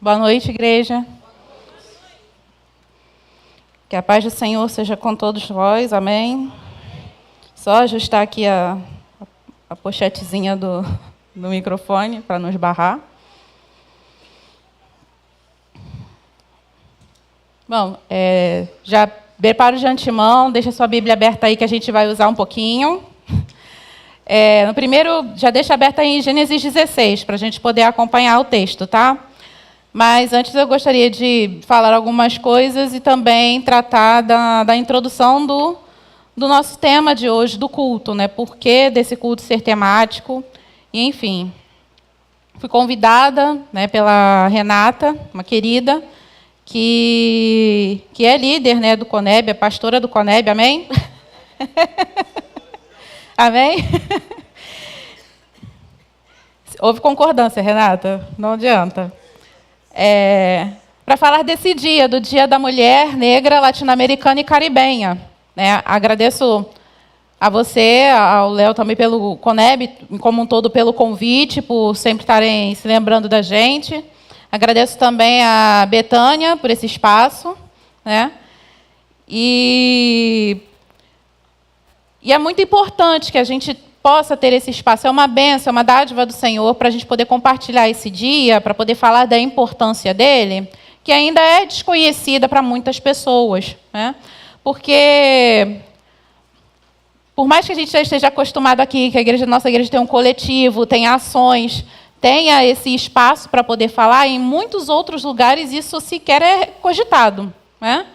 Boa noite, igreja. Que a paz do Senhor seja com todos vós, amém. Só ajustar aqui a pochetezinha do microfone para não esbarrar. Bom, já preparo de antemão, deixa sua Bíblia aberta aí que a gente vai usar um pouquinho. No primeiro, já deixa aberta aí em Gênesis 16, para a gente poder acompanhar o texto, tá? Mas antes eu gostaria de falar algumas coisas e também tratar da introdução do nosso tema de hoje, do culto, né? Por que desse culto ser temático? E, enfim, fui convidada, né, pela Renata, uma querida, que é líder, né, do Coneb, é pastora do Coneb, amém? Amém? Houve concordância, Renata? Não adianta. Para falar desse dia, do Dia da Mulher Negra, Latino-Americana e Caribenha. Né? Agradeço a você, ao Léo também pelo Coneb, como um todo pelo convite, por sempre estarem se lembrando da gente. Agradeço também a Betânia por esse espaço. Né? E é muito importante que a gente possa ter esse espaço. É uma bênção, é uma dádiva do Senhor para a gente poder compartilhar esse dia, para poder falar da importância dele, que ainda é desconhecida para muitas pessoas. Né? Porque, por mais que a gente já esteja acostumado aqui, que a nossa igreja tem um coletivo, tem ações, tenha esse espaço para poder falar, em muitos outros lugares isso sequer é cogitado. Né?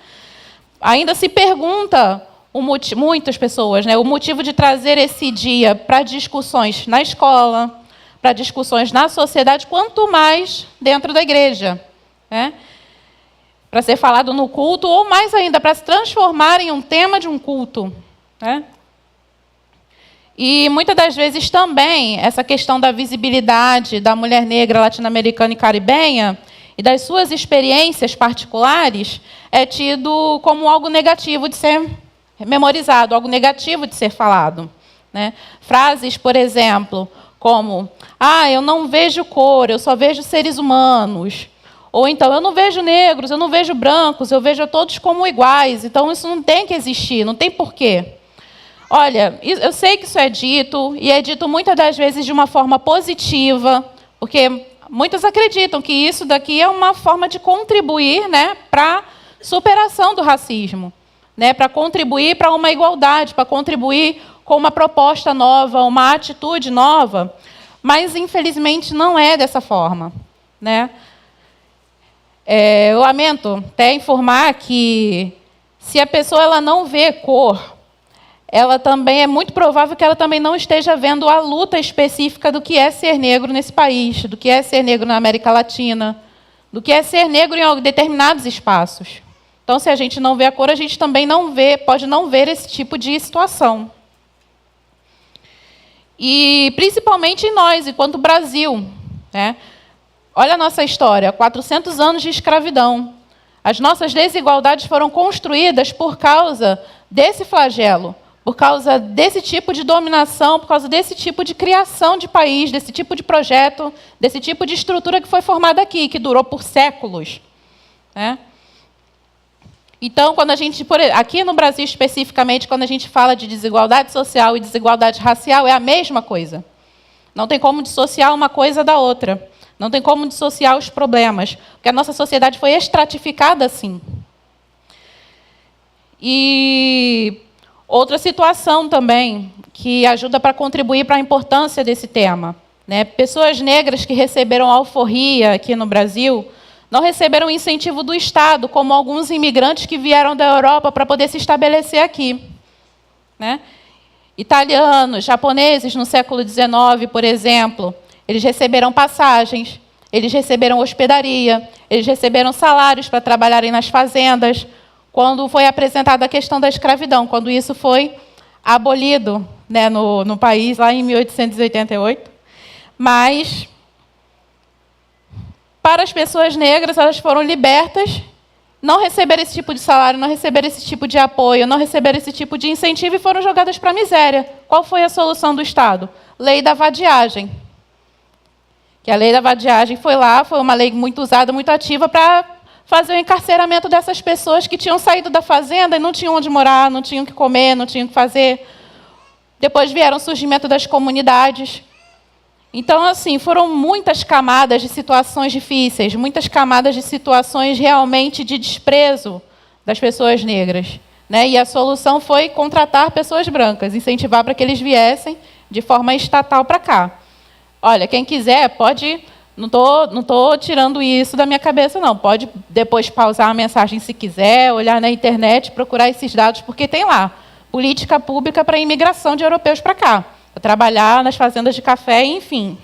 Ainda se pergunta, muitas pessoas, né, o motivo de trazer esse dia para discussões na escola, para discussões na sociedade, quanto mais dentro da igreja. Né? Para ser falado no culto, ou mais ainda, para se transformar em um tema de um culto. Né? E muitas das vezes também essa questão da visibilidade da mulher negra, latino-americana e caribenha e das suas experiências particulares é tido como algo negativo de ser memorizado, algo negativo de ser falado. Né? Frases, por exemplo, como: eu não vejo cor, eu só vejo seres humanos. Ou então, eu não vejo negros, eu não vejo brancos, eu vejo a todos como iguais. Então, isso não tem que existir, não tem porquê. Olha, eu sei que isso é dito, e é dito muitas das vezes de uma forma positiva, porque muitos acreditam que isso daqui é uma forma de contribuir, né, para a superação do racismo. Né, para contribuir para uma igualdade, para contribuir com uma proposta nova, uma atitude nova, mas, infelizmente, não é dessa forma. Né? Eu lamento até informar que, se a pessoa ela não vê cor, ela também é muito provável que ela também não esteja vendo a luta específica do que é ser negro nesse país, do que é ser negro na América Latina, do que é ser negro em determinados espaços. Então, se a gente não vê a cor, a gente também pode não ver esse tipo de situação. E, principalmente em nós, enquanto Brasil. Né? Olha a nossa história, 400 anos de escravidão. As nossas desigualdades foram construídas por causa desse flagelo, por causa desse tipo de dominação, por causa desse tipo de criação de país, desse tipo de projeto, desse tipo de estrutura que foi formada aqui, que durou por séculos. Né? Então, quando a gente, aqui no Brasil especificamente, quando a gente fala de desigualdade social e desigualdade racial, é a mesma coisa. Não tem como dissociar uma coisa da outra. Não tem como dissociar os problemas, porque a nossa sociedade foi estratificada assim. E outra situação também, que ajuda para contribuir para a importância desse tema. Né? Pessoas negras que receberam alforria aqui no Brasil não receberam incentivo do Estado, como alguns imigrantes que vieram da Europa para poder se estabelecer aqui. Né? Italianos, japoneses no século XIX, por exemplo, eles receberam passagens, eles receberam hospedaria, eles receberam salários para trabalharem nas fazendas, quando foi apresentada a questão da escravidão, quando isso foi abolido, né, no país, lá em 1888. Mas, para as pessoas negras, elas foram libertas, não receberam esse tipo de salário, não receberam esse tipo de apoio, não receberam esse tipo de incentivo e foram jogadas para a miséria. Qual foi a solução do Estado? Lei da vadiagem. Que a lei da vadiagem foi uma lei muito usada, muito ativa para fazer o encarceramento dessas pessoas que tinham saído da fazenda e não tinham onde morar, não tinham o que comer, não tinham o que fazer. Depois vieram o surgimento das comunidades. Então, assim, foram muitas camadas de situações difíceis, muitas camadas de situações realmente de desprezo das pessoas negras, né? E a solução foi contratar pessoas brancas, incentivar para que eles viessem de forma estatal para cá. Olha, quem quiser pode, não tô tirando isso da minha cabeça, não. Pode depois pausar a mensagem se quiser, olhar na internet, procurar esses dados, porque tem lá política pública para a imigração de europeus para cá. Para trabalhar nas fazendas de café, enfim.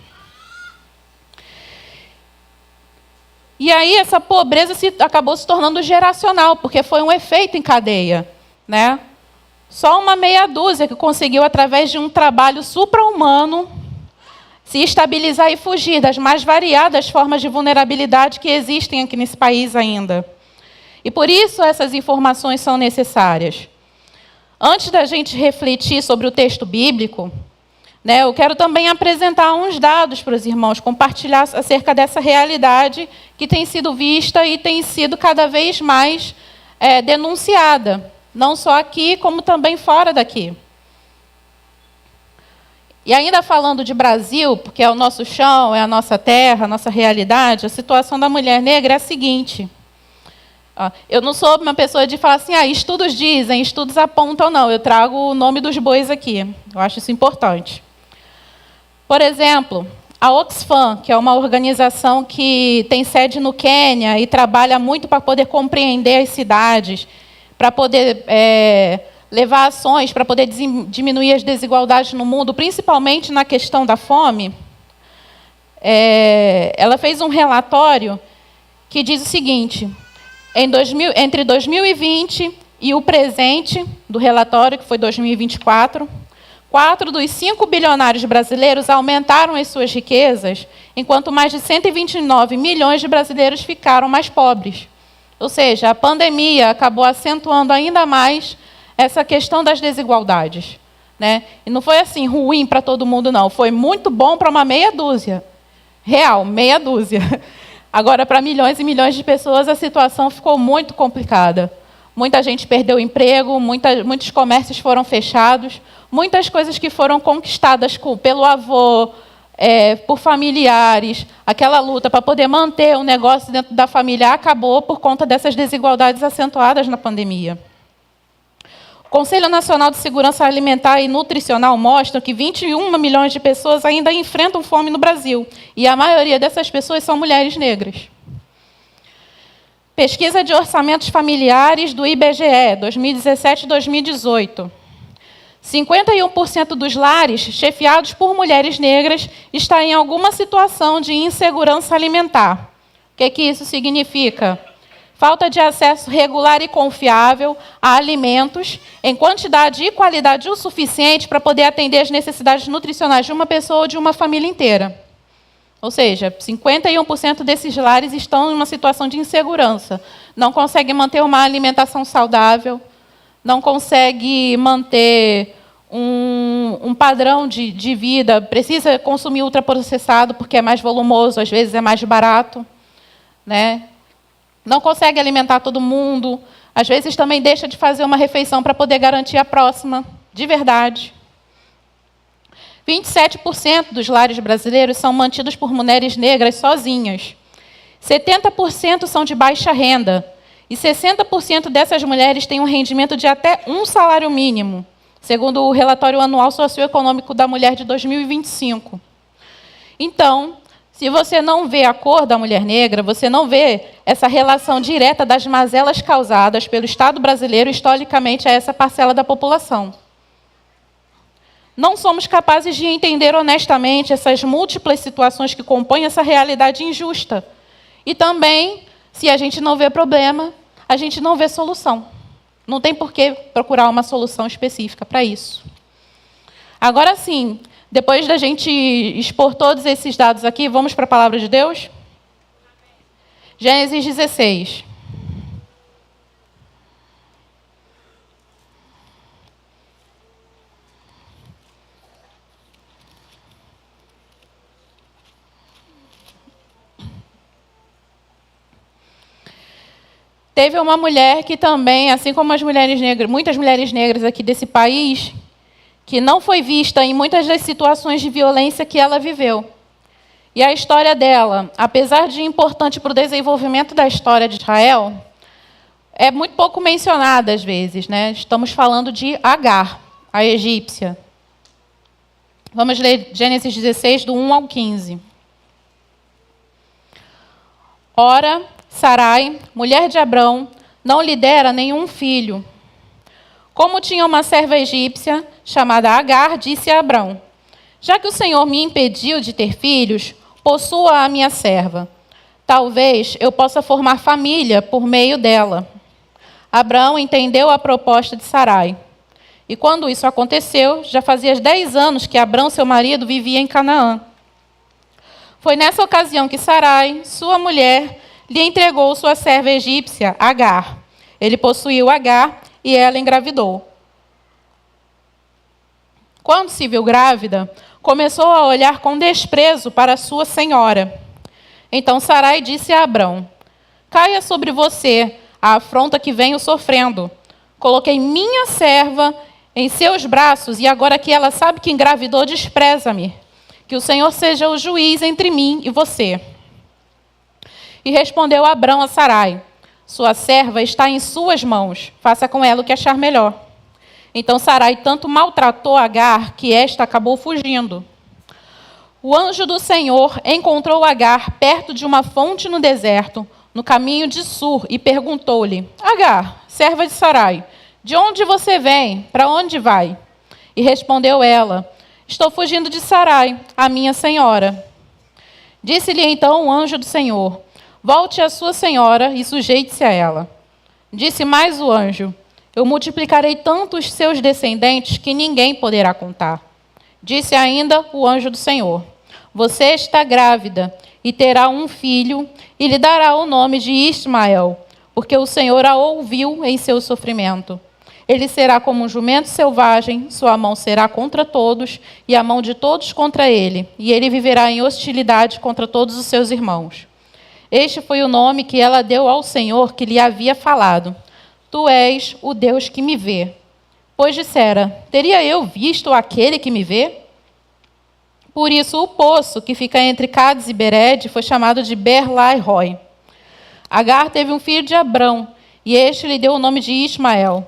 E aí essa pobreza acabou se tornando geracional, porque foi um efeito em cadeia, né? Só uma meia dúzia que conseguiu, através de um trabalho supra-humano, se estabilizar e fugir das mais variadas formas de vulnerabilidade que existem aqui nesse país ainda. E por isso essas informações são necessárias. Antes da gente refletir sobre o texto bíblico, né, eu quero também apresentar uns dados para os irmãos, compartilhar acerca dessa realidade que tem sido vista e tem sido cada vez mais denunciada, não só aqui, como também fora daqui. E ainda falando de Brasil, porque é o nosso chão, é a nossa terra, a nossa realidade, a situação da mulher negra é a seguinte. Eu não sou uma pessoa de falar assim, estudos dizem, estudos apontam, não. Eu trago o nome dos bois aqui. Eu acho isso importante. Por exemplo, a Oxfam, que é uma organização que tem sede no Quênia e trabalha muito para poder compreender as cidades, para poder levar ações, para poder diminuir as desigualdades no mundo, principalmente na questão da fome. Ela fez um relatório que diz o seguinte: entre 2020 e o presente do relatório, que foi 2024, 4 dos 5 bilionários brasileiros aumentaram as suas riquezas, enquanto mais de 129 milhões de brasileiros ficaram mais pobres. Ou seja, a pandemia acabou acentuando ainda mais essa questão das desigualdades, né? E não foi assim ruim para todo mundo, não. Foi muito bom para uma meia dúzia. Real, meia dúzia. Agora, para milhões e milhões de pessoas, a situação ficou muito complicada. Muita gente perdeu o emprego, muitos comércios foram fechados, muitas coisas que foram conquistadas pelo avô, por familiares, aquela luta para poder manter o negócio dentro da família acabou por conta dessas desigualdades acentuadas na pandemia. O Conselho Nacional de Segurança Alimentar e Nutricional mostra que 21 milhões de pessoas ainda enfrentam fome no Brasil, e a maioria dessas pessoas são mulheres negras. Pesquisa de orçamentos familiares do IBGE, 2017 e 2018. 51% dos lares chefiados por mulheres negras está em alguma situação de insegurança alimentar. O que isso significa? Falta de acesso regular e confiável a alimentos em quantidade e qualidade o suficiente para poder atender as necessidades nutricionais de uma pessoa ou de uma família inteira. Ou seja, 51% desses lares estão em uma situação de insegurança. Não conseguem manter uma alimentação saudável, não conseguem manter um padrão de vida, precisa consumir ultraprocessado porque é mais volumoso, às vezes é mais barato, né? Não consegue alimentar todo mundo, às vezes também deixa de fazer uma refeição para poder garantir a próxima, de verdade. 27% dos lares brasileiros são mantidos por mulheres negras sozinhas. 70% são de baixa renda. E 60% dessas mulheres têm um rendimento de até um salário mínimo, segundo o relatório anual socioeconômico da mulher de 2025. Então, se você não vê a cor da mulher negra, você não vê essa relação direta das mazelas causadas pelo Estado brasileiro historicamente a essa parcela da população. Não somos capazes de entender honestamente essas múltiplas situações que compõem essa realidade injusta. E também, se a gente não vê problema, a gente não vê solução. Não tem por que procurar uma solução específica para isso. Agora sim, depois da gente expor todos esses dados aqui, vamos para a palavra de Deus? Gênesis 16. teve uma mulher que também, assim como as mulheres negras, muitas mulheres negras aqui desse país, que não foi vista em muitas das situações de violência que ela viveu. E a história dela, apesar de importante para o desenvolvimento da história de Israel, é muito pouco mencionada às vezes, né? Estamos falando de Agar, a egípcia. Vamos ler Gênesis 16, do 1 ao 15. Ora, Sarai, mulher de Abrão, não lhe dera nenhum filho. Como tinha uma serva egípcia, chamada Agar, disse a Abrão: já que o Senhor me impediu de ter filhos, possua a minha serva. Talvez eu possa formar família por meio dela. Abrão entendeu a proposta de Sarai. E quando isso aconteceu, já fazia 10 anos que Abrão, seu marido, vivia em Canaã. Foi nessa ocasião que Sarai, sua mulher, lhe entregou sua serva egípcia, Agar. Ele possuiu Agar e ela engravidou. Quando se viu grávida, começou a olhar com desprezo para sua senhora. Então Sarai disse a Abrão: caia sobre você a afronta que venho sofrendo. Coloquei minha serva em seus braços e agora que ela sabe que engravidou, despreza-me. Que o Senhor seja o juiz entre mim e você. E respondeu Abrão a Sarai: sua serva está em suas mãos, faça com ela o que achar melhor. Então Sarai tanto maltratou Agar que esta acabou fugindo. O anjo do Senhor encontrou Agar perto de uma fonte no deserto, no caminho de Sur, e perguntou-lhe: Agar, serva de Sarai, de onde você vem? Para onde vai? E respondeu ela: estou fugindo de Sarai, a minha senhora. Disse-lhe então o anjo do Senhor: volte à sua senhora e sujeite-se a ela. Disse mais o anjo: eu multiplicarei tanto os seus descendentes que ninguém poderá contar. Disse ainda o anjo do Senhor: você está grávida e terá um filho e lhe dará o nome de Ismael, porque o Senhor a ouviu em seu sofrimento. Ele será como um jumento selvagem, sua mão será contra todos e a mão de todos contra ele, e ele viverá em hostilidade contra todos os seus irmãos. Este foi o nome que ela deu ao Senhor que lhe havia falado: tu és o Deus que me vê. Pois dissera: teria eu visto aquele que me vê? Por isso o poço que fica entre Cádiz e Bered foi chamado de Ber-lai-roi. Agar teve um filho de Abrão, e este lhe deu o nome de Ismael.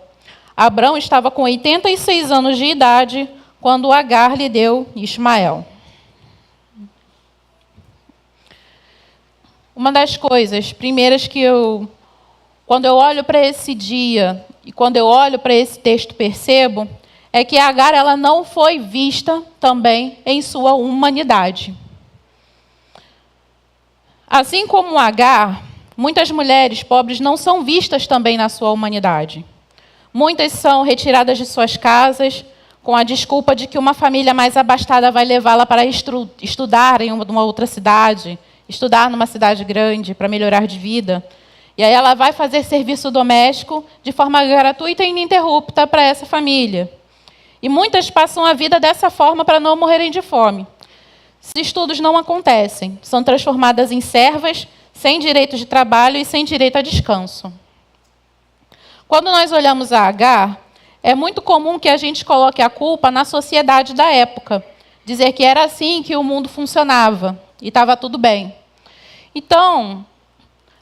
Abrão estava com 86 anos de idade quando Agar lhe deu Ismael. Uma das coisas primeiras que quando eu olho para esse dia e quando eu olho para esse texto, percebo é que Agar ela não foi vista também em sua humanidade. Assim como Agar, muitas mulheres pobres não são vistas também na sua humanidade. Muitas são retiradas de suas casas com a desculpa de que uma família mais abastada vai levá-la para estudar em uma outra cidade, estudar numa cidade grande para melhorar de vida. E aí ela vai fazer serviço doméstico de forma gratuita e ininterrupta para essa família. E muitas passam a vida dessa forma para não morrerem de fome. Se estudos não acontecem, são transformadas em servas, sem direito de trabalho e sem direito a descanso. Quando nós olhamos a Agar, é muito comum que a gente coloque a culpa na sociedade da época. Dizer que era assim que o mundo funcionava e estava tudo bem. Então,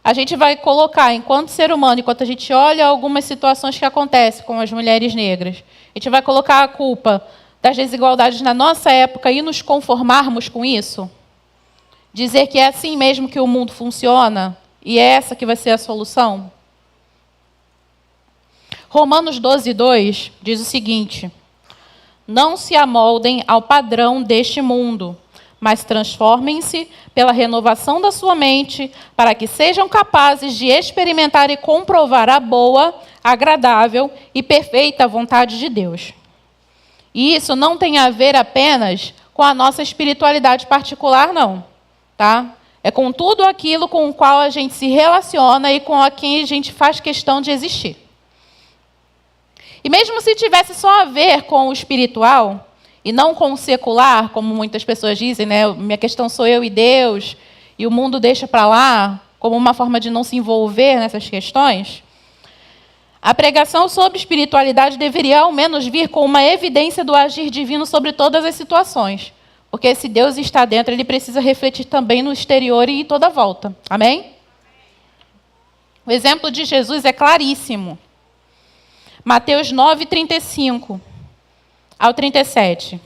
a gente vai colocar, enquanto ser humano, enquanto a gente olha algumas situações que acontecem com as mulheres negras, a gente vai colocar a culpa das desigualdades na nossa época e nos conformarmos com isso? Dizer que é assim mesmo que o mundo funciona e é essa que vai ser a solução? Romanos 12:2 diz o seguinte: não se amoldem ao padrão deste mundo, mas transformem-se pela renovação da sua mente, para que sejam capazes de experimentar e comprovar a boa, agradável e perfeita vontade de Deus. E isso não tem a ver apenas com a nossa espiritualidade particular, não. Tá? É com tudo aquilo com o qual a gente se relaciona e com quem a gente faz questão de existir. E mesmo se tivesse só a ver com o espiritual, e não com o secular, como muitas pessoas dizem, né? Minha questão sou eu e Deus, e o mundo deixa para lá, como uma forma de não se envolver nessas questões, a pregação sobre espiritualidade deveria, ao menos, vir com uma evidência do agir divino sobre todas as situações. Porque se Deus está dentro, ele precisa refletir também no exterior e em toda a volta. Amém? O exemplo de Jesus é claríssimo. Mateus 9, 35 ao 37.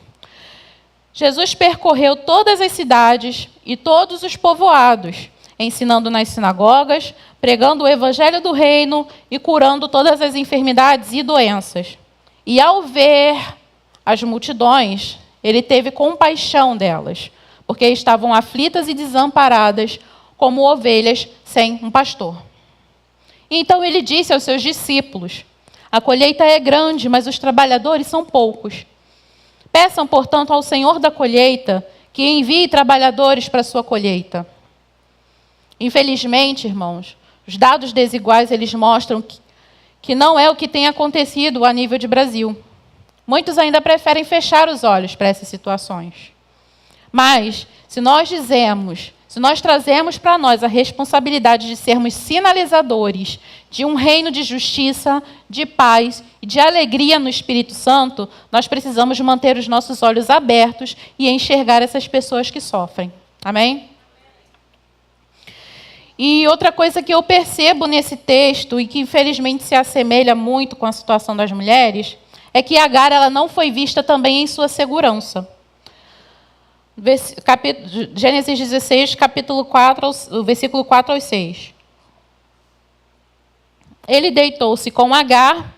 Jesus percorreu todas as cidades e todos os povoados, ensinando nas sinagogas, pregando o evangelho do reino e curando todas as enfermidades e doenças. E ao ver as multidões, ele teve compaixão delas, porque estavam aflitas e desamparadas, como ovelhas sem um pastor. Então ele disse aos seus discípulos: a colheita é grande, mas os trabalhadores são poucos. Peçam, portanto, ao Senhor da colheita que envie trabalhadores para a sua colheita. Infelizmente, irmãos, os dados desiguais eles mostram que não é o que tem acontecido a nível de Brasil. Muitos ainda preferem fechar os olhos para essas situações. Mas, se nós trazemos para nós a responsabilidade de sermos sinalizadores de um reino de justiça, de paz e de alegria no Espírito Santo, nós precisamos manter os nossos olhos abertos e enxergar essas pessoas que sofrem. Amém? E outra coisa que eu percebo nesse texto, e que infelizmente se assemelha muito com a situação das mulheres, é que Agar ela não foi vista também em sua segurança. Gênesis 16, capítulo 4, versículo 4 ao 6. Ele deitou-se com Agar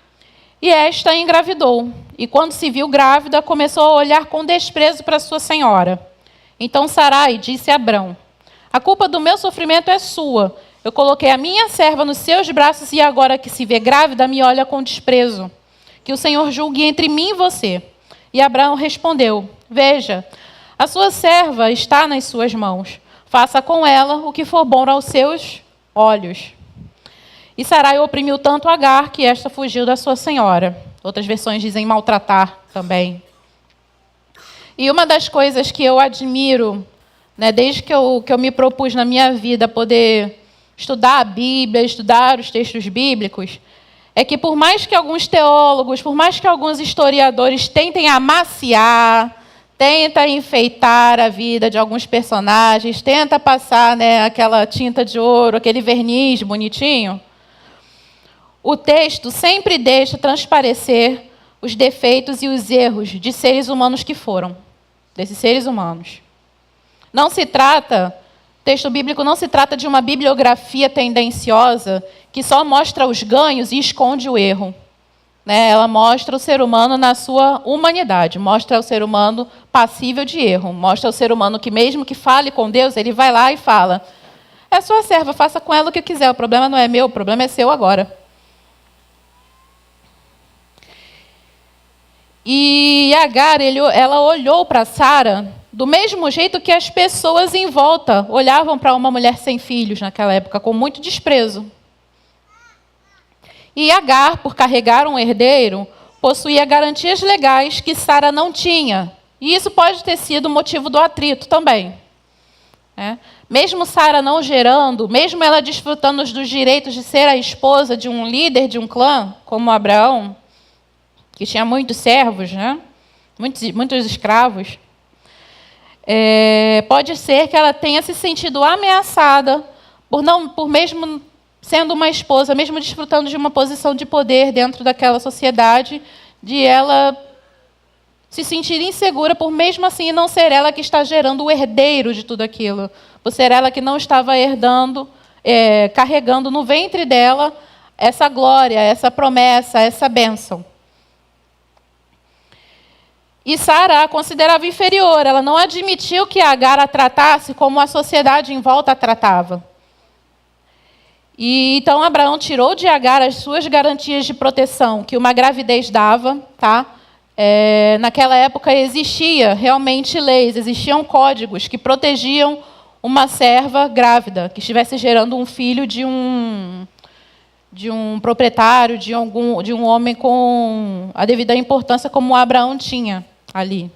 e esta engravidou. E quando se viu grávida, começou a olhar com desprezo para sua senhora. Então Sarai disse a Abrão: a culpa do meu sofrimento é sua. Eu coloquei a minha serva nos seus braços e agora que se vê grávida, me olha com desprezo. Que o Senhor julgue entre mim e você. E Abraão respondeu: veja, a sua serva está nas suas mãos. Faça com ela o que for bom aos seus olhos. E Sarai oprimiu tanto Agar que esta fugiu da sua senhora. Outras versões dizem maltratar também. E uma das coisas que eu admiro, desde que eu me propus na minha vida poder estudar a Bíblia, estudar os textos bíblicos, é que por mais que alguns teólogos, por mais que alguns historiadores tentem amaciar, tenta enfeitar a vida de alguns personagens, tenta passar aquela tinta de ouro, aquele verniz bonitinho, o texto sempre deixa transparecer os defeitos e os erros de seres humanos que foram, desses seres humanos. O texto bíblico não se trata de uma bibliografia tendenciosa que só mostra os ganhos e esconde o erro. Ela mostra o ser humano na sua humanidade, mostra o ser humano passível de erro, mostra o ser humano que mesmo que fale com Deus, ele vai lá e fala: é sua serva, faça com ela o que quiser, o problema não é meu, o problema é seu agora. E Agar, ela olhou para Sara do mesmo jeito que as pessoas em volta olhavam para uma mulher sem filhos naquela época, com muito desprezo. E Agar, por carregar um herdeiro, possuía garantias legais que Sara não tinha. E isso pode ter sido motivo do atrito também. Mesmo Sara não gerando, mesmo ela desfrutando dos direitos de ser a esposa de um líder de um clã, como Abraão, que tinha muitos servos, muitos escravos, pode ser que ela tenha se sentido ameaçada por mesmo sendo uma esposa, mesmo desfrutando de uma posição de poder dentro daquela sociedade, de ela se sentir insegura por mesmo assim não ser ela que está gerando o herdeiro de tudo aquilo, por ser ela que não estava herdando, carregando no ventre dela essa glória, essa promessa, essa bênção. E Sara a considerava inferior, ela não admitiu que Agar a tratasse como a sociedade em volta a tratava. E então Abraão tirou de Agar as suas garantias de proteção que uma gravidez dava. Naquela época existia realmente leis, existiam códigos que protegiam uma serva grávida, que estivesse gerando um filho de um proprietário, de um homem com a devida importância como Abraão tinha ali.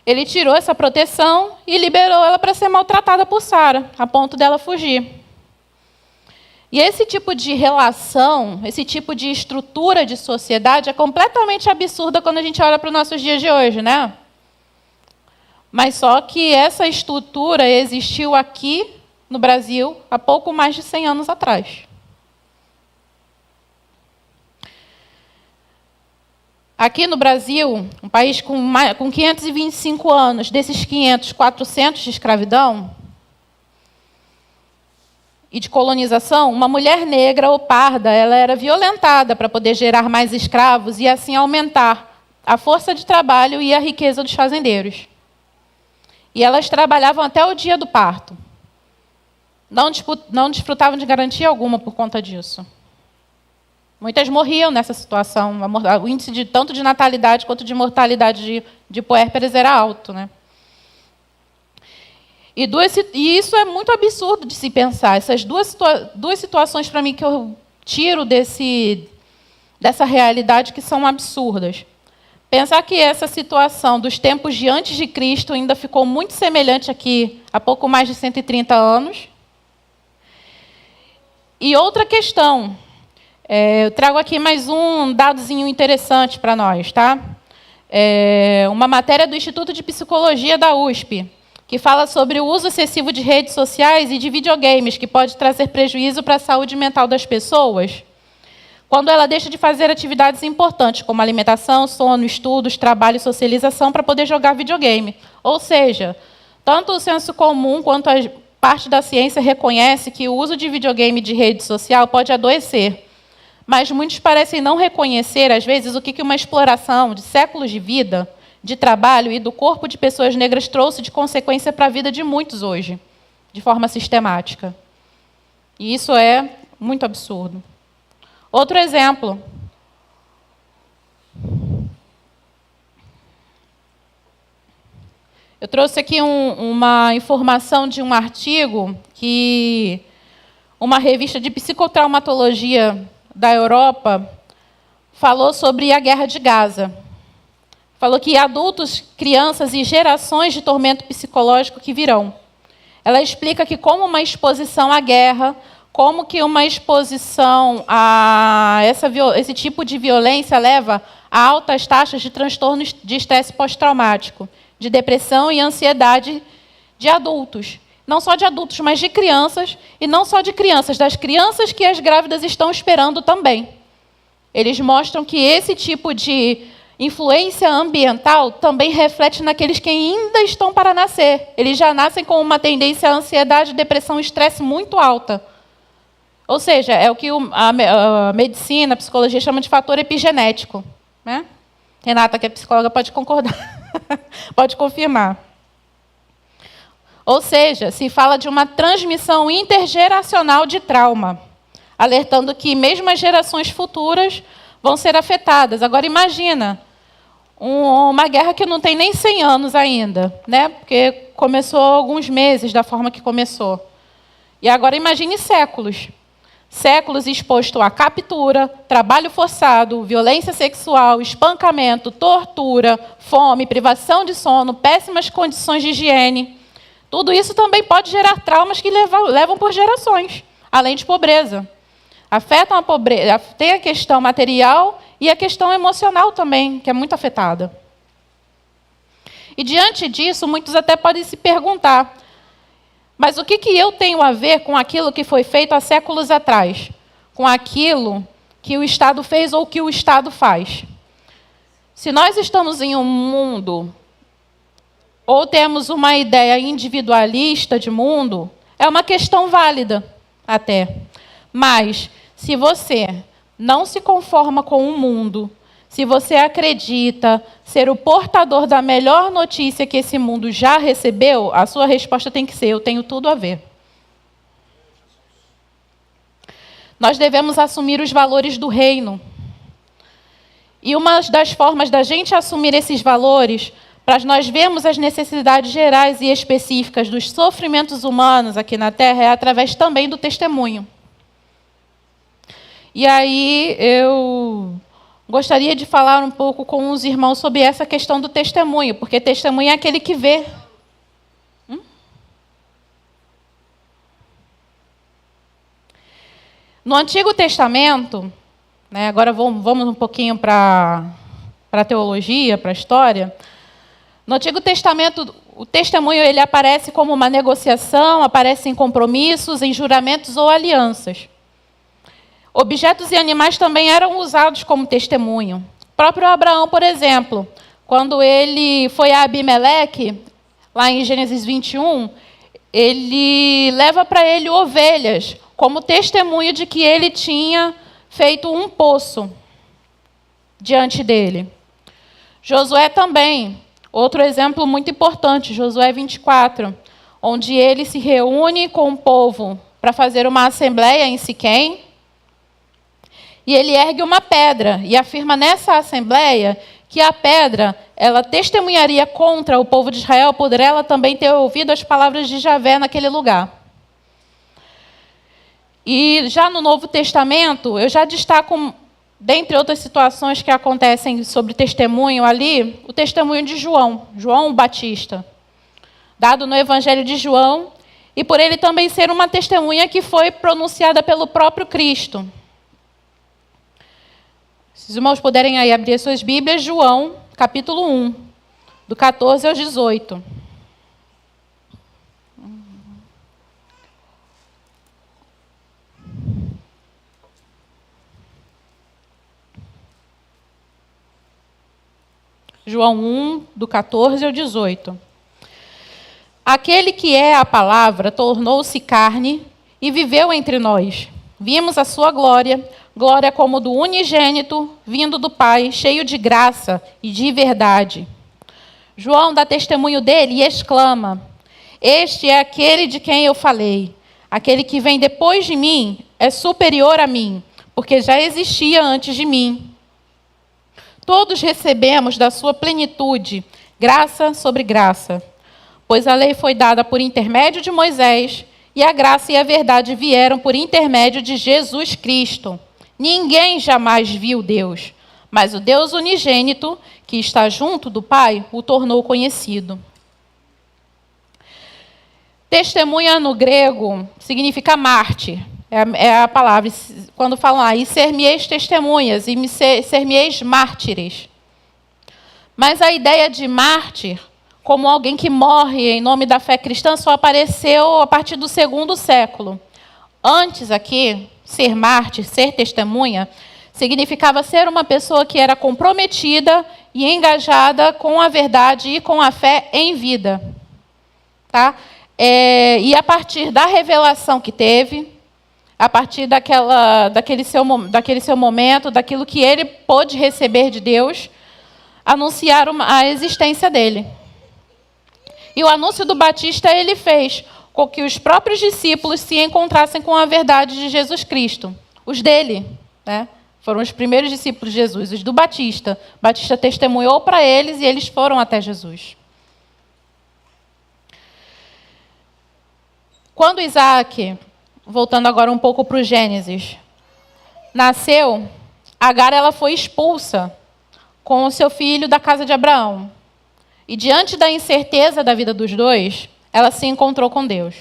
ele tirou essa proteção e liberou ela para ser maltratada por Sara, a ponto dela fugir. E esse tipo de relação, esse tipo de estrutura de sociedade é completamente absurda quando a gente olha para os nossos dias de hoje, né? Mas só que essa estrutura existiu aqui no Brasil há pouco mais de 100 anos atrás. Aqui no Brasil, um país com 525 anos, desses 500, 400 de escravidão e de colonização, uma mulher negra ou parda, ela era violentada para poder gerar mais escravos e assim aumentar a força de trabalho e a riqueza dos fazendeiros. E elas trabalhavam até o dia do parto. Não desfrutavam de garantia alguma por conta disso. Muitas morriam nessa situação. O índice tanto de natalidade quanto de mortalidade de puérperas era alto, né? E isso é muito absurdo de se pensar. Essas duas situações, para mim, que eu tiro dessa realidade que são absurdas. Pensar que essa situação dos tempos de antes de Cristo ainda ficou muito semelhante aqui há pouco mais de 130 anos. E outra questão, eu trago aqui mais um dadozinho interessante para nós, tá? Uma matéria do Instituto de Psicologia da USP, que fala sobre o uso excessivo de redes sociais e de videogames, que pode trazer prejuízo para a saúde mental das pessoas, quando ela deixa de fazer atividades importantes, como alimentação, sono, estudos, trabalho e socialização, para poder jogar videogame. Ou seja, tanto o senso comum quanto a parte da ciência reconhece que o uso de videogame e de rede social pode adoecer. Mas muitos parecem não reconhecer, às vezes, o que uma exploração de séculos de vida, de trabalho e do corpo de pessoas negras trouxe de consequência para a vida de muitos hoje, de forma sistemática. E isso é muito absurdo. Outro exemplo. Eu trouxe aqui uma informação de um artigo que uma revista de psicotraumatologia da Europa falou sobre a guerra de Gaza. Falou que adultos, crianças e gerações de tormento psicológico que virão. Ela explica que como uma exposição à guerra, como que uma exposição a esse tipo de violência leva a altas taxas de transtornos de estresse pós-traumático, de depressão e ansiedade de adultos. Não só de adultos, mas de crianças, e não só de crianças, das crianças que as grávidas estão esperando também. Eles mostram que esse tipo de influência ambiental também reflete naqueles que ainda estão para nascer. Eles já nascem com uma tendência à ansiedade, depressão e estresse muito alta. Ou seja, é o que a medicina, a psicologia chama de fator epigenético, né? Renata, que é psicóloga, pode concordar, pode confirmar. Ou seja, se fala de uma transmissão intergeracional de trauma, alertando que mesmo as gerações futuras vão ser afetadas. Agora, imagina, uma guerra que não tem nem 100 anos ainda, né? Porque começou há alguns meses da forma que começou. E agora imagine séculos. Séculos exposto a captura, trabalho forçado, violência sexual, espancamento, tortura, fome, privação de sono, péssimas condições de higiene. Tudo isso também pode gerar traumas que levam por gerações, além de pobreza. Afetam a pobreza, tem a questão material e a questão emocional também, que é muito afetada. E diante disso, muitos até podem se perguntar: mas o que eu tenho a ver com aquilo que foi feito há séculos atrás? Com aquilo que o Estado fez ou que o Estado faz? Se nós estamos em um mundo, ou temos uma ideia individualista de mundo, é uma questão válida até. Mas, se você não se conforma com o mundo, se você acredita ser o portador da melhor notícia que esse mundo já recebeu, a sua resposta tem que ser: eu tenho tudo a ver. Nós devemos assumir os valores do reino. E uma das formas da gente assumir esses valores, para nós vermos as necessidades gerais e específicas dos sofrimentos humanos aqui na Terra, é através também do testemunho. E aí eu gostaria de falar um pouco com os irmãos sobre essa questão do testemunho, porque testemunho é aquele que vê. No Antigo Testamento, né, agora vamos um pouquinho para a teologia, para a história. No Antigo Testamento, o testemunho ele aparece como uma negociação, aparece em compromissos, em juramentos ou alianças. Objetos e animais também eram usados como testemunho. O próprio Abraão, por exemplo, quando ele foi a Abimeleque, lá em Gênesis 21, ele leva para ele ovelhas, como testemunho de que ele tinha feito um poço diante dele. Josué também, outro exemplo muito importante, Josué 24, onde ele se reúne com o povo para fazer uma assembleia em Siquém, e ele ergue uma pedra e afirma nessa assembleia que a pedra ela testemunharia contra o povo de Israel por ela também ter ouvido as palavras de Javé naquele lugar. E já no Novo Testamento, eu já destaco, dentre outras situações que acontecem sobre testemunho ali, o testemunho de João, João Batista, dado no Evangelho de João, e por ele também ser uma testemunha que foi pronunciada pelo próprio Cristo. Se os irmãos puderem aí abrir as suas Bíblias, João, capítulo 1, do 14 ao 18. João 1, do 14 ao 18. Aquele que é a palavra tornou-se carne e viveu entre nós. Vimos a sua glória, glória como do unigênito, vindo do Pai, cheio de graça e de verdade. João dá testemunho dele e exclama: Este é aquele de quem eu falei. Aquele que vem depois de mim é superior a mim, porque já existia antes de mim. Todos recebemos da sua plenitude, graça sobre graça. Pois a lei foi dada por intermédio de Moisés, e a graça e a verdade vieram por intermédio de Jesus Cristo. Ninguém jamais viu Deus, mas o Deus unigênito, que está junto do Pai, o tornou conhecido. Testemunha no grego significa mártir. É a palavra, quando falam e ser-me-eis testemunhas, e ser-me-eis mártires. Mas a ideia de mártir, como alguém que morre em nome da fé cristã, só apareceu a partir do 2º século. Antes aqui, ser mártir, ser testemunha, significava ser uma pessoa que era comprometida e engajada com a verdade e com a fé em vida. Tá? E a partir da revelação que teve, a partir daquele seu momento, daquilo que ele pôde receber de Deus, anunciar a existência dele. E o anúncio do Batista ele fez com que os próprios discípulos se encontrassem com a verdade de Jesus Cristo. Os dele, né? Foram os primeiros discípulos de Jesus, os do Batista. Batista testemunhou para eles e eles foram até Jesus. Quando Isaac, voltando agora um pouco para o Gênesis, nasceu, Agar ela foi expulsa com o seu filho da casa de Abraão. E diante da incerteza da vida dos dois, ela se encontrou com Deus.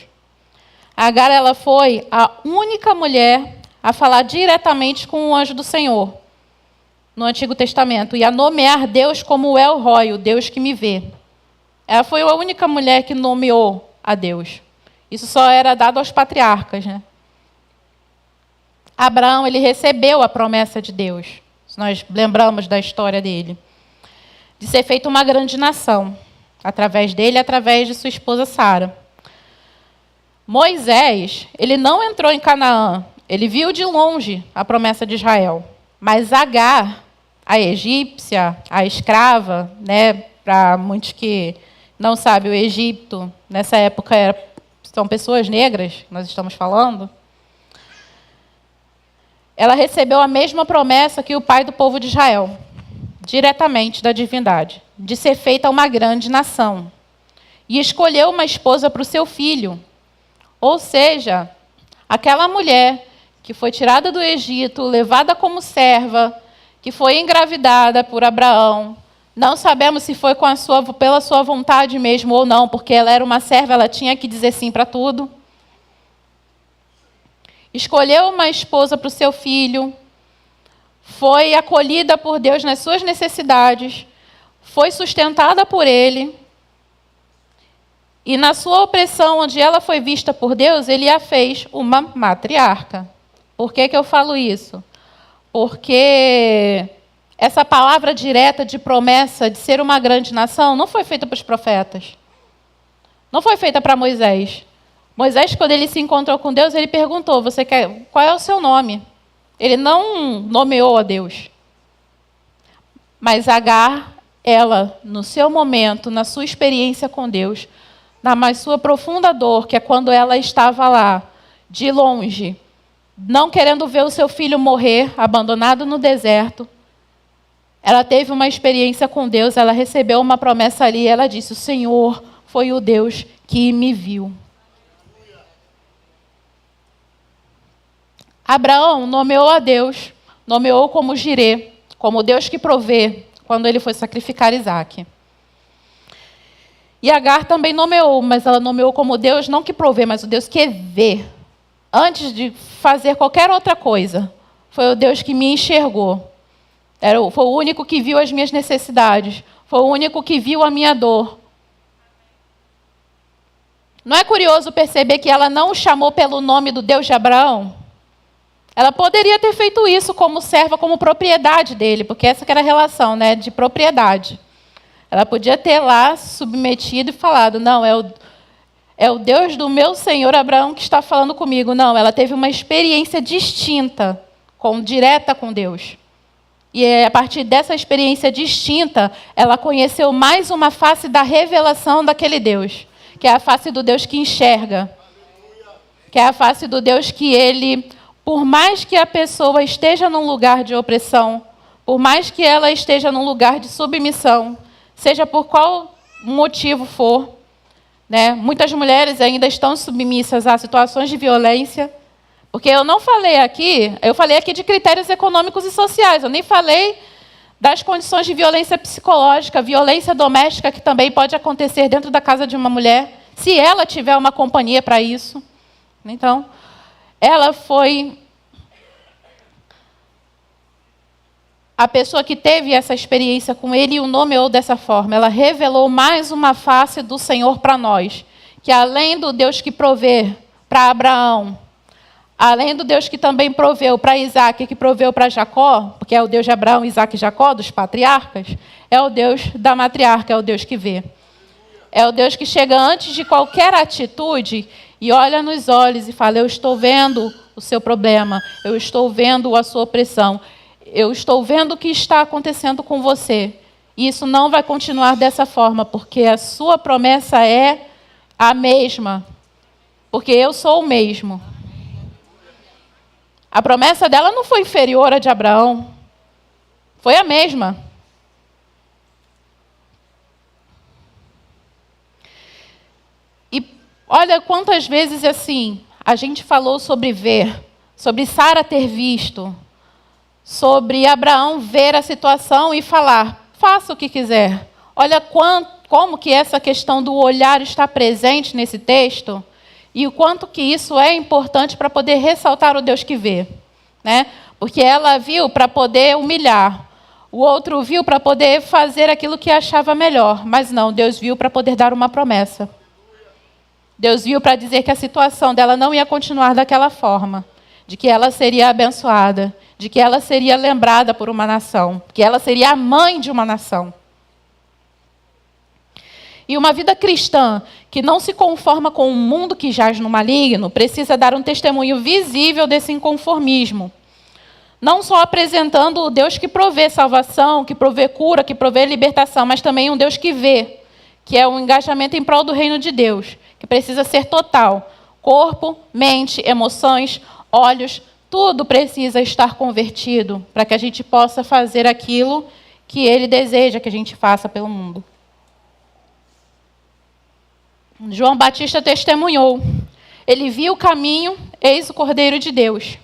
Agar ela foi a única mulher a falar diretamente com o anjo do Senhor no Antigo Testamento e a nomear Deus como El Roi, o Deus que me vê. Ela foi a única mulher que nomeou a Deus. Isso só era dado aos patriarcas, né? Abraão, ele recebeu a promessa de Deus. Nós lembramos da história dele. De ser feita uma grande nação. Através dele, através de sua esposa Sara. Moisés, ele não entrou em Canaã. Ele viu de longe a promessa de Israel. Mas Agar, a egípcia, a escrava, né? Para muitos que não sabem, o Egito, nessa época, são pessoas negras, que nós estamos falando. Ela recebeu a mesma promessa que o pai do povo de Israel, diretamente da divindade, de ser feita uma grande nação. E escolheu uma esposa para o seu filho. Ou seja, aquela mulher que foi tirada do Egito, levada como serva, que foi engravidada por Abraão. Não sabemos se foi pela sua vontade mesmo ou não, porque ela era uma serva, ela tinha que dizer sim para tudo. Escolheu uma esposa para o seu filho, foi acolhida por Deus nas suas necessidades, foi sustentada por Ele, e na sua opressão, onde ela foi vista por Deus, Ele a fez uma matriarca. Por que eu falo isso? Porque essa palavra direta de promessa de ser uma grande nação não foi feita para os profetas. Não foi feita para Moisés. Moisés, quando ele se encontrou com Deus, ele perguntou, qual é o seu nome? Ele não nomeou a Deus. Mas Agar, ela, no seu momento, na sua experiência com Deus, na mais sua profunda dor, que é quando ela estava lá, de longe, não querendo ver o seu filho morrer, abandonado no deserto, ela teve uma experiência com Deus, ela recebeu uma promessa ali, e ela disse, o Senhor foi o Deus que me viu. Abraão nomeou a Deus, nomeou como Jirê, como Deus que provê, quando ele foi sacrificar Isaque. E Agar também nomeou, mas ela nomeou como Deus não que provê, mas o Deus que vê. Antes de fazer qualquer outra coisa, foi o Deus que me enxergou. Foi o único que viu as minhas necessidades, foi o único que viu a minha dor. Não é curioso perceber que ela não o chamou pelo nome do Deus de Abraão? Ela poderia ter feito isso como serva, como propriedade dele, porque essa que era a relação, né, de propriedade. Ela podia ter lá submetido e falado, não, é o Deus do meu senhor Abraão que está falando comigo. Não, ela teve uma experiência distinta, direta com Deus. E a partir dessa experiência distinta, ela conheceu mais uma face da revelação daquele Deus, que é a face do Deus que enxerga, que é a face do Deus que ele... Por mais que a pessoa esteja num lugar de opressão, por mais que ela esteja num lugar de submissão, seja por qual motivo for, né? Muitas mulheres ainda estão submissas a situações de violência, porque eu falei aqui de critérios econômicos e sociais, eu nem falei das condições de violência psicológica, violência doméstica, que também pode acontecer dentro da casa de uma mulher, se ela tiver uma companhia para isso. Então, ela foi a pessoa que teve essa experiência com ele e o nomeou dessa forma. Ela revelou mais uma face do Senhor para nós, que além do Deus que provê para Abraão, além do Deus que também proveu para Isaque, que proveu para Jacó, porque é o Deus de Abraão, Isaque e Jacó, dos patriarcas, é o Deus da matriarca, é o Deus que vê. É o Deus que chega antes de qualquer atitude e olha nos olhos e fala, eu estou vendo o seu problema, eu estou vendo a sua opressão, eu estou vendo o que está acontecendo com você. E isso não vai continuar dessa forma, porque a sua promessa é a mesma, porque eu sou o mesmo. A promessa dela não foi inferior à de Abraão, foi a mesma. Olha quantas vezes assim a gente falou sobre ver, sobre Sara ter visto, sobre Abraão ver a situação e falar, faça o que quiser. Olha como que essa questão do olhar está presente nesse texto e o quanto que isso é importante para poder ressaltar o Deus que vê, né? Porque ela viu para poder humilhar, o outro viu para poder fazer aquilo que achava melhor, mas não, Deus viu para poder dar uma promessa. Deus viu para dizer que a situação dela não ia continuar daquela forma, de que ela seria abençoada, de que ela seria lembrada por uma nação, que ela seria a mãe de uma nação. E uma vida cristã que não se conforma com um mundo que jaz no maligno, precisa dar um testemunho visível desse inconformismo. Não só apresentando o Deus que provê salvação, que provê cura, que provê libertação, mas também um Deus que vê, que é um engajamento em prol do reino de Deus, que precisa ser total. Corpo, mente, emoções, olhos, tudo precisa estar convertido para que a gente possa fazer aquilo que Ele deseja que a gente faça pelo mundo. João Batista testemunhou. Ele viu o caminho, eis o Cordeiro de Deus.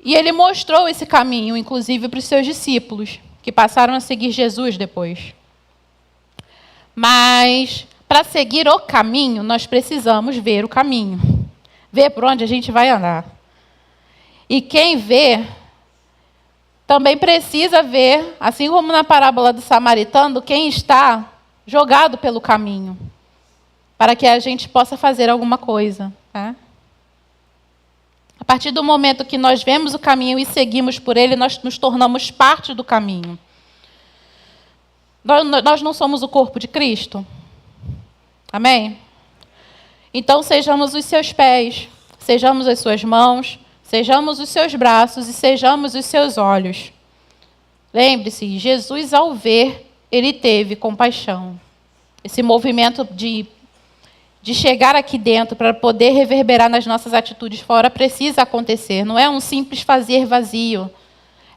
E ele mostrou esse caminho, inclusive, para os seus discípulos, que passaram a seguir Jesus depois. Mas, para seguir o caminho, nós precisamos ver o caminho. Ver por onde a gente vai andar. E quem vê, também precisa ver, assim como na parábola do samaritano, quem está jogado pelo caminho, para que a gente possa fazer alguma coisa. Tá? A partir do momento que nós vemos o caminho e seguimos por ele, nós nos tornamos parte do caminho. Nós não somos o corpo de Cristo? Amém? Então, sejamos os seus pés, sejamos as suas mãos, sejamos os seus braços e sejamos os seus olhos. Lembre-se, Jesus, ao ver, ele teve compaixão. Esse movimento de chegar aqui dentro para poder reverberar nas nossas atitudes fora precisa acontecer. Não é um simples fazer vazio.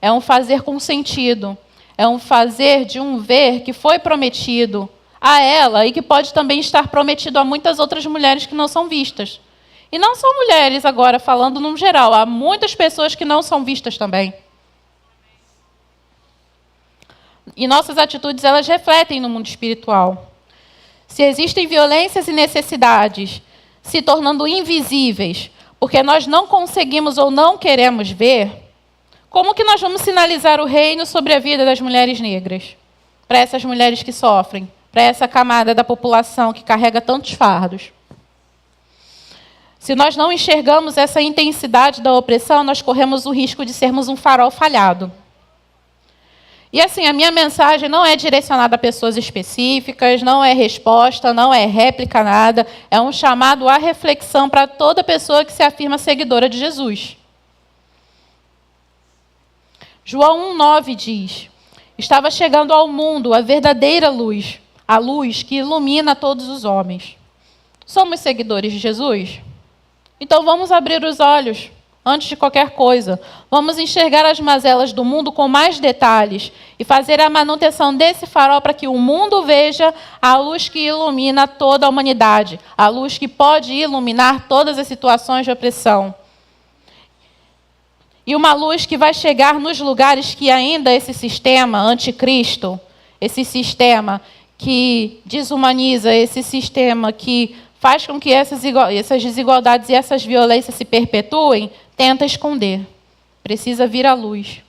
É um fazer com sentido. É um fazer de um ver que foi prometido a ela e que pode também estar prometido a muitas outras mulheres que não são vistas. E não são mulheres agora, falando num geral. Há muitas pessoas que não são vistas também. E nossas atitudes, elas refletem no mundo espiritual. Se existem violências e necessidades se tornando invisíveis, porque nós não conseguimos ou não queremos ver, como que nós vamos sinalizar o reino sobre a vida das mulheres negras? Para essas mulheres que sofrem, para essa camada da população que carrega tantos fardos. Se nós não enxergamos essa intensidade da opressão, nós corremos o risco de sermos um farol falhado. E assim, a minha mensagem não é direcionada a pessoas específicas, não é resposta, não é réplica, nada. É um chamado à reflexão para toda pessoa que se afirma seguidora de Jesus. João 1,9 diz: estava chegando ao mundo a verdadeira luz, a luz que ilumina todos os homens. Somos seguidores de Jesus? Então vamos abrir os olhos. Antes de qualquer coisa, vamos enxergar as mazelas do mundo com mais detalhes e fazer a manutenção desse farol para que o mundo veja a luz que ilumina toda a humanidade, a luz que pode iluminar todas as situações de opressão. E uma luz que vai chegar nos lugares que ainda esse sistema anticristo, esse sistema que desumaniza, esse sistema que faz com que essas desigualdades e essas violências se perpetuem, tenta esconder. Precisa vir à luz.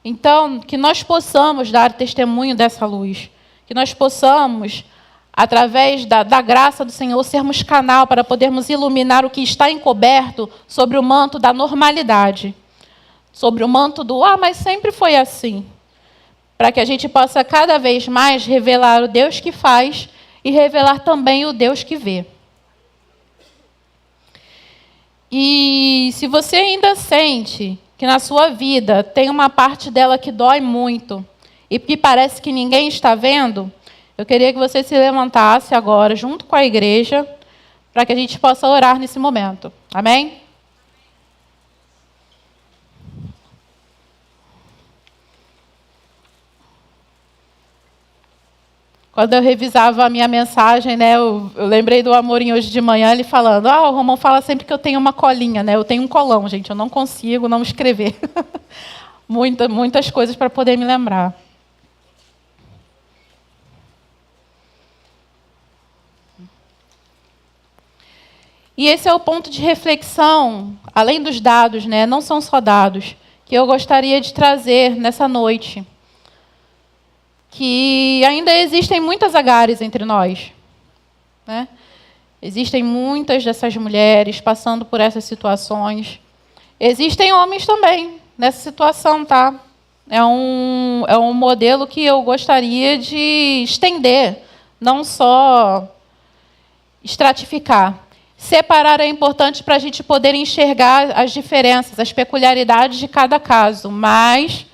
Então, que nós possamos dar testemunho dessa luz. Que nós possamos, através da graça do Senhor, sermos canal para podermos iluminar o que está encoberto sobre o manto da normalidade. Sobre o manto do, mas sempre foi assim. Para que a gente possa cada vez mais revelar o Deus que faz e revelar também o Deus que vê. E se você ainda sente que na sua vida tem uma parte dela que dói muito e que parece que ninguém está vendo, eu queria que você se levantasse agora, junto com a igreja, para que a gente possa orar nesse momento. Amém? Quando eu revisava a minha mensagem, né, eu lembrei do Amorim hoje de manhã, ele falando, o Romão fala sempre que eu tenho uma colinha, né? Eu tenho um colão, gente, eu não consigo não escrever. Muitas coisas para poder me lembrar. E esse é o ponto de reflexão, além dos dados, né, não são só dados, que eu gostaria de trazer nessa noite. Que ainda existem muitas Agares entre nós. Né? Existem muitas dessas mulheres passando por essas situações. Existem homens também nessa situação, tá? É um modelo que eu gostaria de estender, não só estratificar. Separar é importante para a gente poder enxergar as diferenças, as peculiaridades de cada caso, mas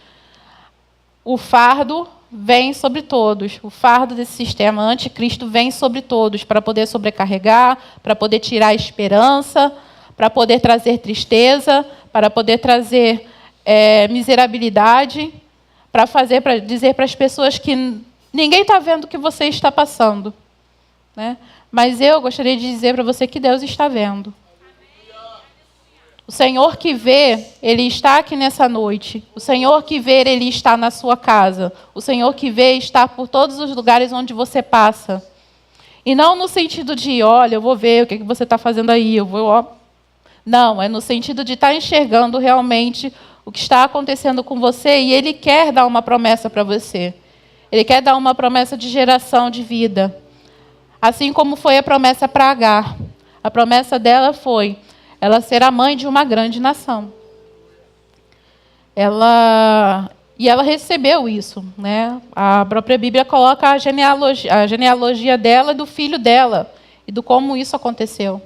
o fardo vem sobre todos. O fardo desse sistema anticristo vem sobre todos, para poder sobrecarregar, para poder tirar a esperança, para poder trazer tristeza, para poder trazer miserabilidade, para dizer para as pessoas que ninguém está vendo o que você está passando. Né? Mas eu gostaria de dizer para você que Deus está vendo. O Senhor que vê, Ele está aqui nessa noite. O Senhor que vê, Ele está na sua casa. O Senhor que vê está por todos os lugares onde você passa. E não no sentido de, olha, eu vou ver o que você está fazendo aí, eu vou... Ó. Não, é no sentido de estar enxergando realmente o que está acontecendo com você e Ele quer dar uma promessa para você. Ele quer dar uma promessa de geração de vida. Assim como foi a promessa para Agar. A promessa dela foi ela ser a mãe de uma grande nação. Ela recebeu isso, né? A própria Bíblia coloca a genealogia dela e do filho dela, e do como isso aconteceu.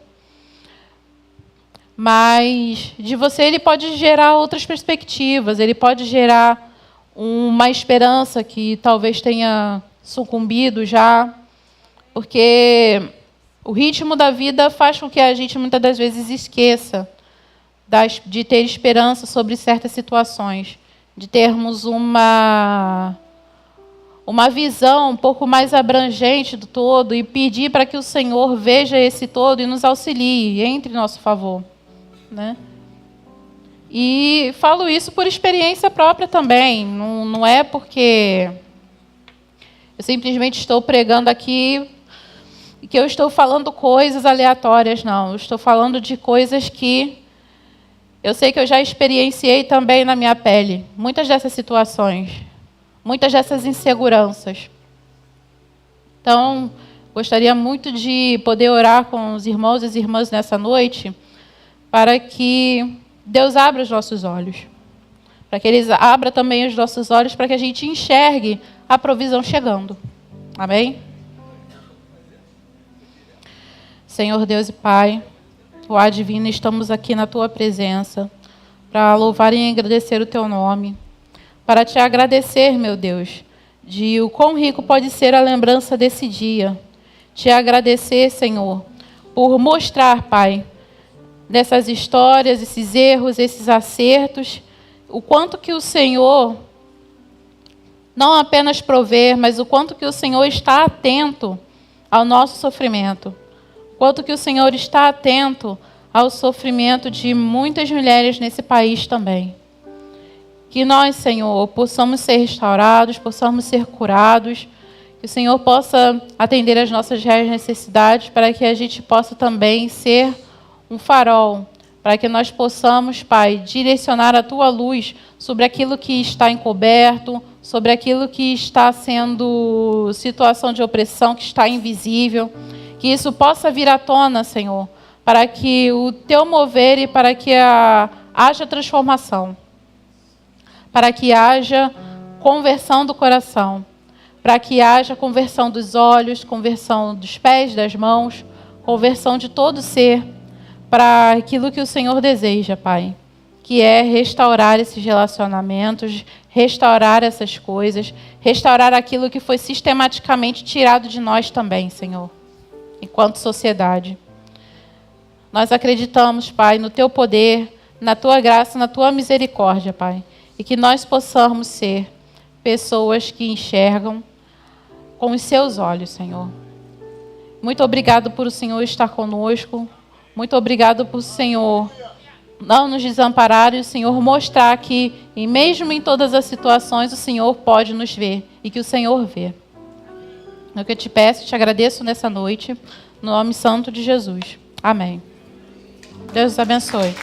Mas de você ele pode gerar outras perspectivas, ele pode gerar uma esperança que talvez tenha sucumbido já, porque o ritmo da vida faz com que a gente muitas das vezes esqueça de ter esperança sobre certas situações, de termos uma visão um pouco mais abrangente do todo e pedir para que o Senhor veja esse todo e nos auxilie, entre em nosso favor. Né? E falo isso por experiência própria também, não é porque eu simplesmente estou pregando aqui que eu estou falando coisas aleatórias, não. Eu estou falando de coisas que eu sei que eu já experienciei também na minha pele. Muitas dessas situações, muitas dessas inseguranças. Então, gostaria muito de poder orar com os irmãos e as irmãs nessa noite, para que Deus abra os nossos olhos. Para que Ele abra também os nossos olhos, para que a gente enxergue a provisão chegando. Amém? Senhor Deus e Pai, ó Divino, estamos aqui na Tua presença para louvar e agradecer o Teu nome, para Te agradecer, meu Deus, de o quão rico pode ser a lembrança desse dia. Te agradecer, Senhor, por mostrar, Pai, nessas histórias, esses erros, esses acertos, o quanto que o Senhor não apenas prover, mas o quanto que o Senhor está atento ao nosso sofrimento. Quanto que o Senhor está atento ao sofrimento de muitas mulheres nesse país também. Que nós, Senhor, possamos ser restaurados, possamos ser curados, que o Senhor possa atender às nossas reais necessidades, para que a gente possa também ser um farol, para que nós possamos, Pai, direcionar a Tua luz sobre aquilo que está encoberto, sobre aquilo que está sendo situação de opressão, que está invisível. Que isso possa vir à tona, Senhor, para que o Teu mover e para que haja transformação, para que haja conversão do coração, para que haja conversão dos olhos, conversão dos pés, das mãos, conversão de todo ser, para aquilo que o Senhor deseja, Pai, que é restaurar esses relacionamentos, restaurar essas coisas, restaurar aquilo que foi sistematicamente tirado de nós também, Senhor. Enquanto sociedade. Nós acreditamos, Pai, no Teu poder, na Tua graça, na Tua misericórdia, Pai. E que nós possamos ser pessoas que enxergam com os Seus olhos, Senhor. Muito obrigado por o Senhor estar conosco. Muito obrigado por o Senhor não nos desamparar e o Senhor mostrar que, e mesmo em todas as situações, o Senhor pode nos ver e que o Senhor vê. É o que eu te peço, te agradeço nessa noite, no nome santo de Jesus. Amém. Deus os abençoe.